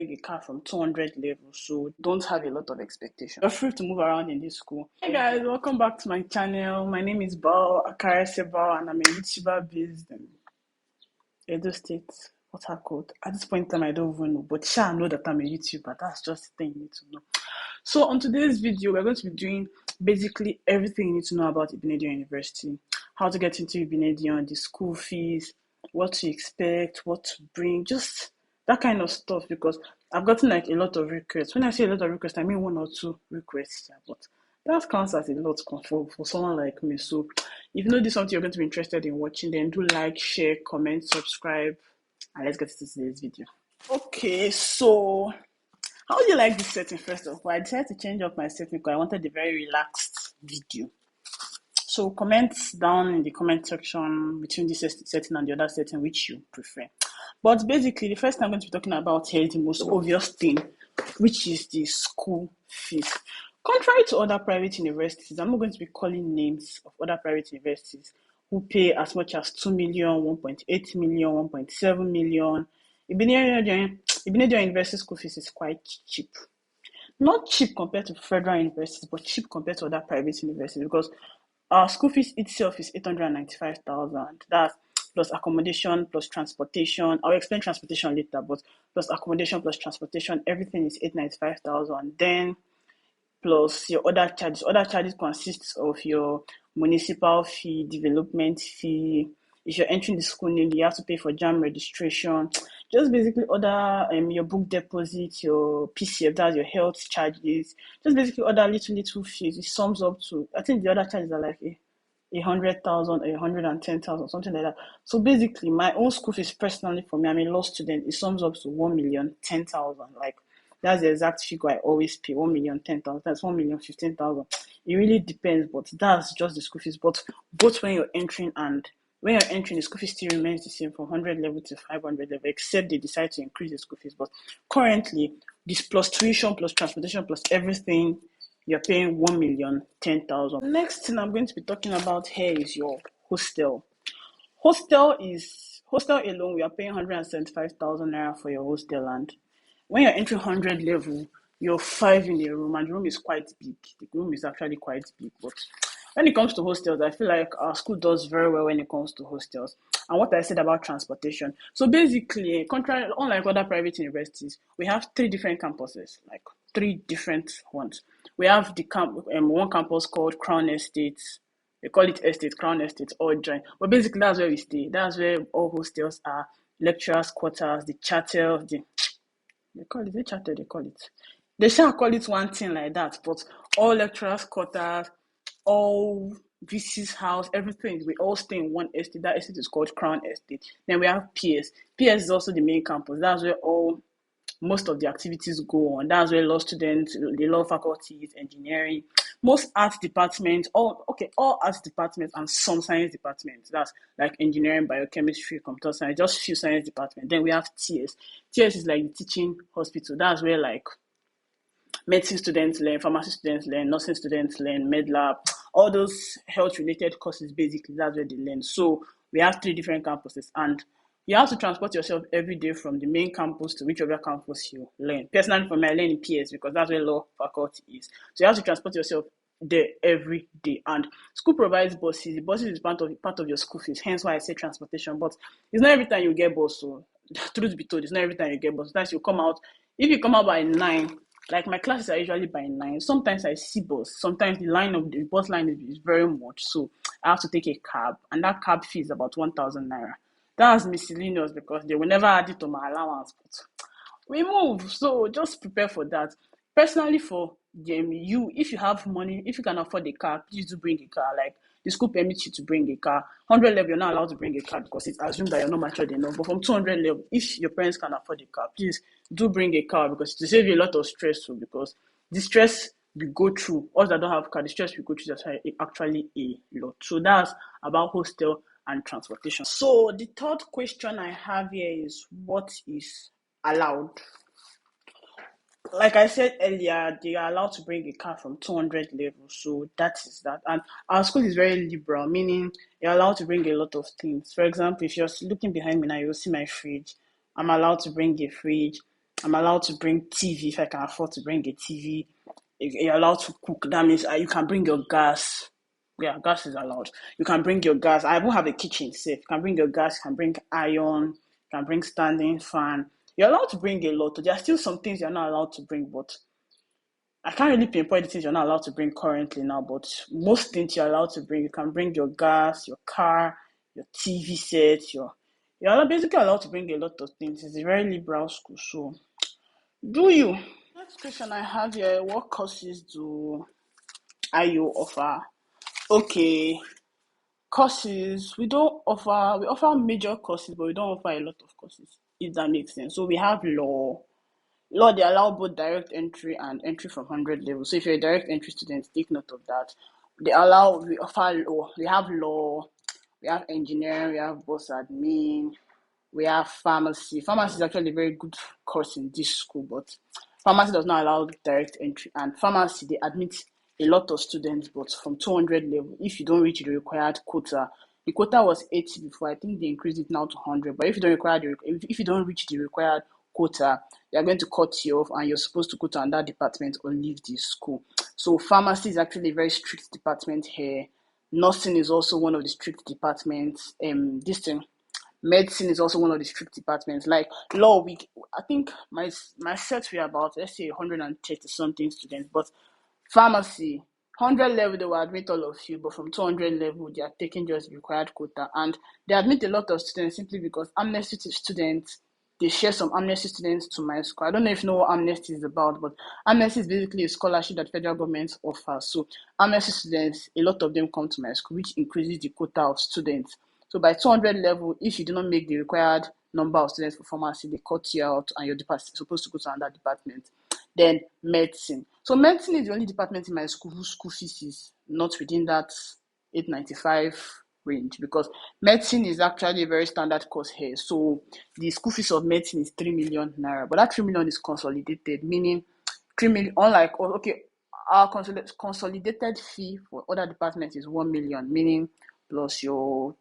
bring a car from 200 level, so don't have a lot of expectation. You're free to move around in this school. Hey guys, welcome back to my channel. My name is Bao Akarese Bao, and I'm a YouTuber based in Edo State, Port Harcourt. At this point in time, I don't even know, but I know that I'm a YouTuber. That's just the thing you need to know. So on today's video, we're going to be doing basically everything you need to know about Igbinedion University. How to get into Igbinedion, the school fees, what to expect, what to bring, just that kind of stuff, because I've gotten like a lot of requests. When I say a lot of requests, I mean 1 or 2 requests, but that counts as a lot for someone like me. So if you know this is something you're going to be interested in watching, then do like, share, comment, subscribe, and let's get into today's video. Okay, so how do you like this setting first of all? I decided to change up my setting because I wanted a very relaxed video. So comment down in the comment section between this setting and the other setting which you prefer. But basically, the first thing I'm going to be talking about here is the most obvious thing, which is the school fees. Contrary to other private universities, I'm not going to be calling names of other private universities who pay as much as 2 million, 1.8 million, 1.7 million. Igbinedion University school fees is quite cheap. Not cheap compared to federal universities, but cheap compared to other private universities, because our school fees itself is 895,000. That's plus accommodation, plus transportation. I'll explain transportation later, but plus accommodation, plus transportation, everything is 895,000. Then plus your other charges. Other charges consists of your municipal fee, development fee. If you're entering the school newly, you have to pay for JAM registration. Just basically other your book deposit, your PCF, that's your health charges. Just basically other little fees. It sums up to, I think the other charges are like 100,000 or 110,000, something like that. So basically, my own school fees personally for me, I'm a law student. It sums up to 1,010,000. Like that's the exact figure I always pay. 1,010,000. That's 1,015,000. It really depends, but that's just the school fees. But both when you're entering and when you're entering, the school fees still remains the same from 100 level to 500 level, except they decide to increase the school fees. But currently, this plus tuition, plus transportation, plus everything, you're paying 1,010,000. Next thing I'm going to be talking about here is your hostel. Hostel alone, we are paying 175,000 naira for your hostel, and when you're entering 100 level, you're 5 in the room, and the room is quite big. The room is actually quite big, but when it comes to hostels, I feel like our school does very well when it comes to hostels. And what I said about transportation. So basically, unlike other private universities, we have 3 different campuses, like 3 different ones. We have the one campus called Crown Estates. They call it Estate, Crown Estate, or joint. But basically, that's where we stay. That's where all hostels are, lecturers' quarters, the chattel, they call it, they call it. They shall call it one thing like that, but all lecturers' quarters, all VC's house, everything, we all stay in one estate. That estate is called Crown Estate. Then we have PS. PS is also the main campus. That's where most of the activities go on. That's where law students, the law faculties, engineering, most arts departments, all arts departments and some science departments. That's like engineering, biochemistry, computer science, just few science departments. Then we have TS. TS is like the teaching hospital. That's where like medicine students learn, pharmacy students learn, nursing students learn, med lab, all those health related courses, basically, that's where they learn. So we have 3 different campuses, and you have to transport yourself every day from the main campus to whichever campus you learn. Personally, for me, I learn in PS because that's where law faculty is. So you have to transport yourself there every day. And school provides buses. The buses is part of your school fees, hence why I say transportation. But it's not every time you get bus. So truth be told, it's not every time you get bus. Sometimes you come out, if you come out by 9, like my classes are usually by 9. Sometimes I see bus. Sometimes the bus line is very much. So I have to take a cab, and that cab fee is about 1,000 naira. That's miscellaneous because they will never add it to my allowance. But we move, so just prepare for that. Personally, for you, if you have money, if you can afford a car, please do bring a car. Like the school permits you to bring a car. 100 level, you're not allowed to bring a car because it's assumed that you're not matured enough. But from 200 level, if your parents can afford a car, please do bring a car because to save you a lot of stress. So because the stress we go through, us that don't have car, the stress we go through is actually a lot. So that's about hostel and transportation. So the third question I have here is what is allowed? Like I said earlier, they are allowed to bring a car from 200 level, so that is that. And our school is very liberal, meaning you're allowed to bring a lot of things. For example, if you're looking behind me now, you'll see my fridge. I'm allowed to bring a fridge. I'm allowed to bring TV if I can afford to bring a TV. You're allowed to cook. That means you can bring your gas. Yeah, gas is allowed. You can bring your gas. I won't have a kitchen safe. You can bring your gas. You can bring iron. You can bring standing fan. You're allowed to bring a lot. There are still some things you're not allowed to bring, but I can't really pinpoint the things you're not allowed to bring currently now. But most things you're allowed to bring. You can bring your gas, your car, your TV set. Basically allowed to bring a lot of things. It's a very liberal school, so do you? Next question I have here: what courses do IU offer? Okay, courses we offer major courses, but we don't offer a lot of courses. If that makes sense. So we have law. Law, they allow both direct entry and entry from 100 level. So if you're a direct entry student, take note of that. We offer law. We have law. We have engineering. We have both admin. We have pharmacy. Pharmacy is actually a very good course in this school, but pharmacy does not allow direct entry. And pharmacy, they admit a lot of students, but from 200 level, if you don't reach the required quota, the quota was 80 before. I think they increased it now to 100. But if you don't reach the required quota, they are going to cut you off, and you're supposed to go to another department or leave the school. So pharmacy is actually a very strict department here. Nursing is also one of the strict departments. This thing medicine is also one of the strict departments. Like law, I think my set were about, let's say, 130 something students, but pharmacy 100 level they will admit all of you, but from 200 level they are taking just required quota, and they admit a lot of students simply because amnesty students, they share some amnesty students to my school. I don't know if you know what amnesty is about, but amnesty is basically a scholarship that federal government offers. So amnesty students, a lot of them come to my school, which increases the quota of students. So by 200 level, if you do not make the required number of students for pharmacy, they cut you out and you're supposed to go to another department. Then medicine. So medicine is the only department in my school whose school fees is not within that 895 range, because medicine is actually a very standard course here. So the school fees of medicine is 3 million naira, but that 3 million is consolidated, meaning 3 million, unlike, okay, our consolidated fee for other departments is 1 million, meaning plus your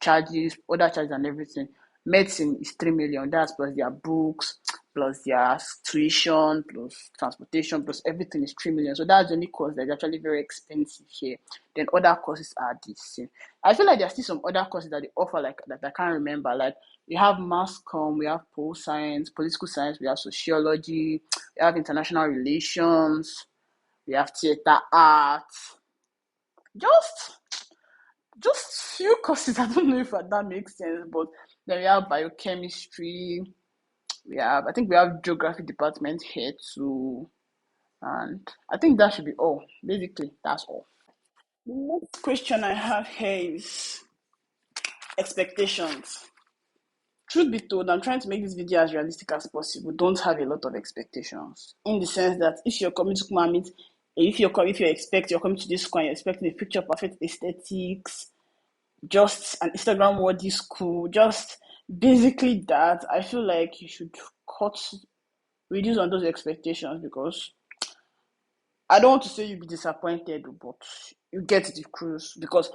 charges, other charges and everything. Medicine is 3 million. That's plus their books, plus their tuition, plus transportation, plus everything is 3 million. So that's the only course that's actually very expensive here. Then other courses are the same. I feel like there's still some other courses that they offer, like that I can't remember. Like we have mass comm, we have pol science, political science, we have sociology, we have international relations, we have theater arts. Just few courses. I don't know if that makes sense, but then we have biochemistry. I think we have geography department here too, and I think that should be all. Basically, that's all. The next question I have here is expectations. Truth be told, I'm trying to make this video as realistic as possible. Don't have a lot of expectations. In the sense that if you're coming to come and meet, you're coming to this school and you're expecting a picture perfect aesthetics, just an Instagram worthy school, just basically that, I feel like you should reduce on those expectations, because I don't want to say you'll be disappointed, but you get the cruise, because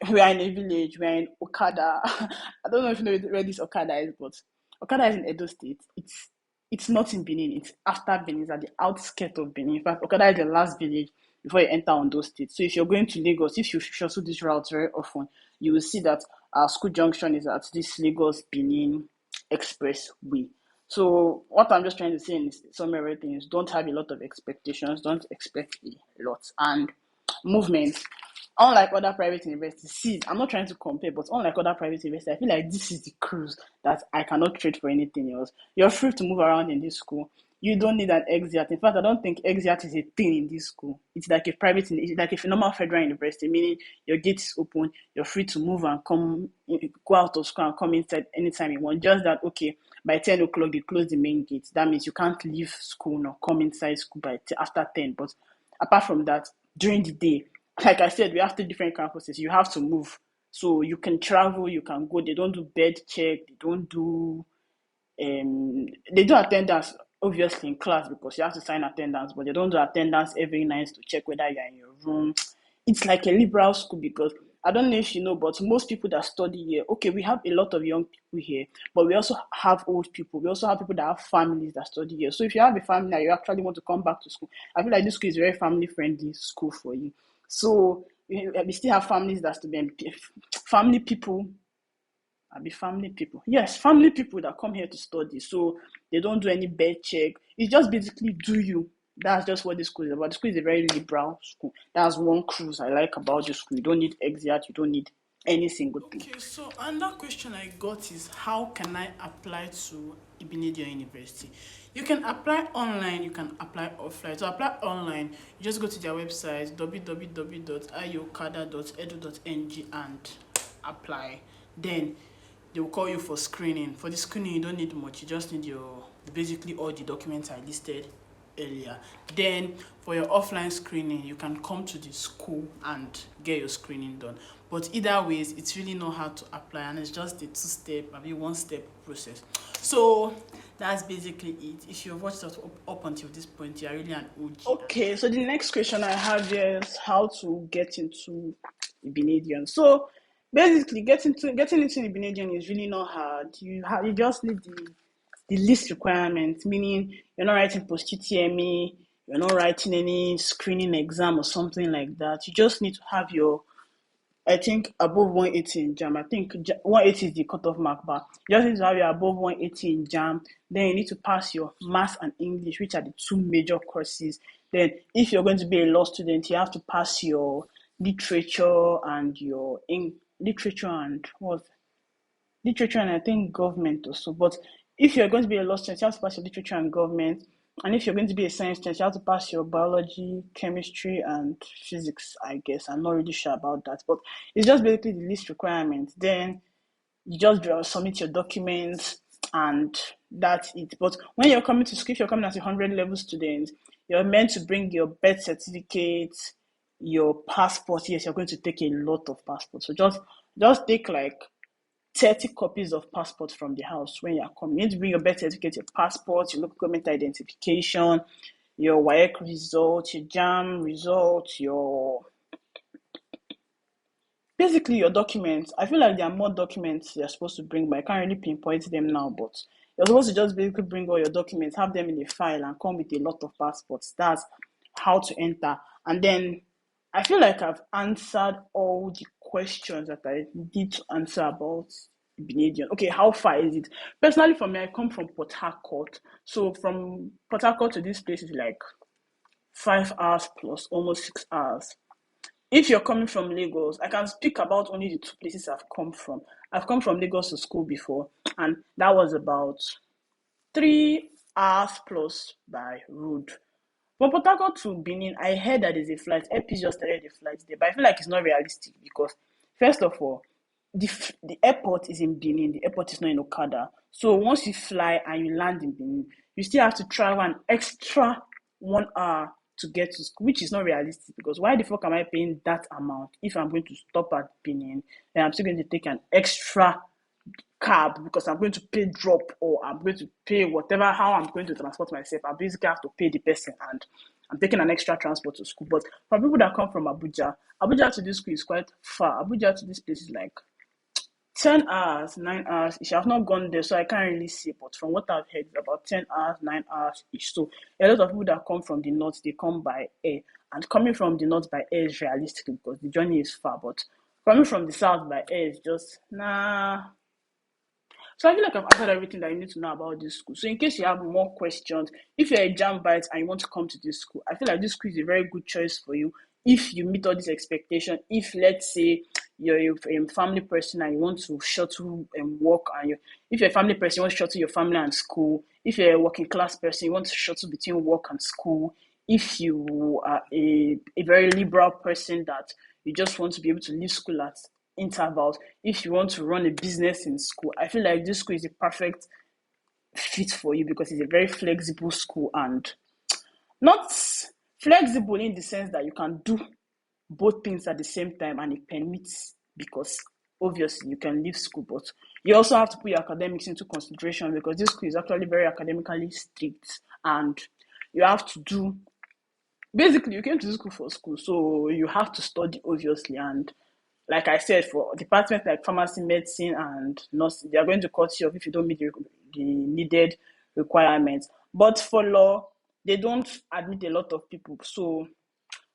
we are in a village, we are in Okada. I don't know if you know where this Okada is, but Okada is in Edo State. It's not in Benin, it's after Benin, it's at the outskirts of Benin. In fact, Okada is the last village before you enter Ondo State. So if you're going to Lagos, if you pursue this route very often, you will see that our school junction is at this Lagos Benin expressway. So what I'm just trying to say in summary is, don't have a lot of expectations, don't expect a lot. And movement, unlike other private universities, see, I'm not trying to compare, but unlike other private universities, I feel like this is the cruise that I cannot trade for anything else. You're free to move around in this school. You don't need an exit. In fact, I don't think exit is a thing in this school. It's like it's like a normal federal university, meaning your gate is open, you're free to move and go out of school and come inside anytime you want. Just that, okay, by 10 o'clock, they close the main gate. That means you can't leave school nor come inside school after 10. But apart from that, during the day, like I said, we have 2 different campuses. You have to move. So you can travel, you can go. They don't do bed check. They do attendance obviously in class, because you have to sign attendance, but they don't do attendance every night to check whether you're in your room. It's like a liberal school, because I don't know if you know, but most people that study here, okay, we have a lot of young people here, but we also have old people. We also have people that have families that study here. So if you have a family that you actually want to come back to school, I feel like this school is a very family friendly school for you. So we still have families that student, family people. I be family people. Yes, family people that come here to study. So they don't do any bed check. It's just basically do you. That's just what the school is about. The school is a very liberal school. That's one cruise I like about the school. You don't need exit. You don't need any single thing. Okay, so another question I got is how can I apply to Igbinedion University? You can apply online, you can apply offline. To apply online, you just go to their website www.iokada.edu.ng and apply. Then they will call you for screening. For the screening, you don't need much. You just need your basically all the documents I listed earlier. Then for your offline screening, you can come to the school and get your screening done. But either ways, it's really not hard to apply, and it's just a two-step, maybe one-step process. So that's basically it. If you've watched up until this point, you're really an OG. Okay, so the next question I have here is how to get into Igbinedion. So basically, getting into Igbinedion is really not hard. You just need the least requirements, meaning you're not writing post UTME, you're not writing any screening exam or something like that. You just need to have your, I think, above 180 in JAM. I think 180 is the cutoff mark, but you just need to have your above 180 in JAM. Then you need to pass your Maths and English, which are the two major courses. Then, if you're going to be a law student, you have to pass your literature and your literature and what literature and I think government also. But if you're going to be a law student, you have to pass your literature and government. And if you're going to be a science student, you have to pass your biology, chemistry, and physics, I guess. I'm not really sure about that. But it's just basically the least requirement. Then you just submit your documents and that's it. But when you're coming to school, if you're coming as a 100 level student, you're meant to bring your birth certificate, your passport. Yes, you're going to take a lot of passports. So just take like 30 copies of passport from the house when you're coming. You need to bring your birth certificate, your passport, your local government identification, your WAEC result, your JAM result, your basically your documents. I feel like there are more documents you're supposed to bring, but I can't really pinpoint them now. But you're supposed to just basically bring all your documents, have them in a file, and come with a lot of passports. That's how to enter. And then I feel like I've answered all the questions that I need to answer about Igbinedion. Okay, how far is it? Personally, for me, I come from Port Harcourt. So from Port Harcourt to this place is like 5 hours plus, almost 6 hours. If you're coming from Lagos, I can speak about only the two places I've come from. I've come from Lagos to school before, and that was about 3 hours plus by road. From Port Harcourt to Benin, I heard that there's a flight. Airpeace just started the flight there, but I feel like it's not realistic because, first of all, the airport is in Benin. The airport is not in Okada. So once you fly and you land in Benin, you still have to travel an extra 1 hour to get to school, which is not realistic because why the fuck am I paying that amount if I'm going to stop at Benin? Then I'm still going to take an extra cab because I'm going to pay drop or I'm going to pay whatever how I'm going to transport myself. I basically have to pay the person and I'm taking an extra transport to school. But for people that come from Abuja to this school is quite far. Abuja to this place is like 10 hours, 9 hours ish. I've not gone there, so I can't really say. But from what I've heard, it's about 10 hours, 9 hours ish. So a lot of people that come from the north, they come by air. And coming from the north by air is realistic because the journey is far. But coming from the south by air is just, nah. So I feel like I've answered everything that you need to know about this school. So in case you have more questions, if you're a jam bite and you want to come to this school, I feel like this school is a very good choice for you if you meet all these expectations. If let's say you're a family person and you want to shuttle and work, and if you're a family person, you want to shuttle your family and school. If you're a working class person, you want to shuttle between work and school. If you are a very liberal person that you just want to be able to leave school at intervals, if you want to run a business in school, I feel like this school is a perfect fit for you because it's a very flexible school and not flexible in the sense that you can do both things at the same time and it permits because obviously you can leave school, but you also have to put your academics into consideration because this school is actually very academically strict and you have to do basically you came to school for school, so you have to study obviously, and like I said, for departments like pharmacy, medicine, and nursing, they are going to cut you off if you don't meet the needed requirements. But for law, they don't admit a lot of people. So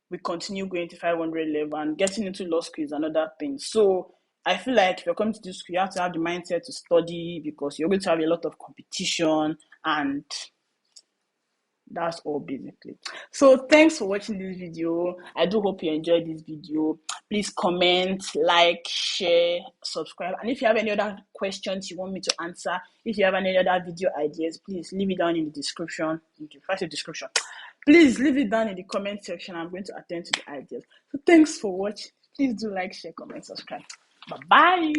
we continue going to 500 level, and getting into law school is another thing. So I feel like if you're coming to this school, you have to have the mindset to study because you're going to have a lot of competition, and that's all basically. So thanks for watching this video. I do hope you enjoyed this video. Please comment, like, share, subscribe, and if you have any other questions you want me to answer, if you have any other video ideas, please leave it down in the description. If I say description, please leave it down in the comment section. I'm going to attend to the ideas. So thanks for watching. Please do like, share, comment, subscribe. Bye bye.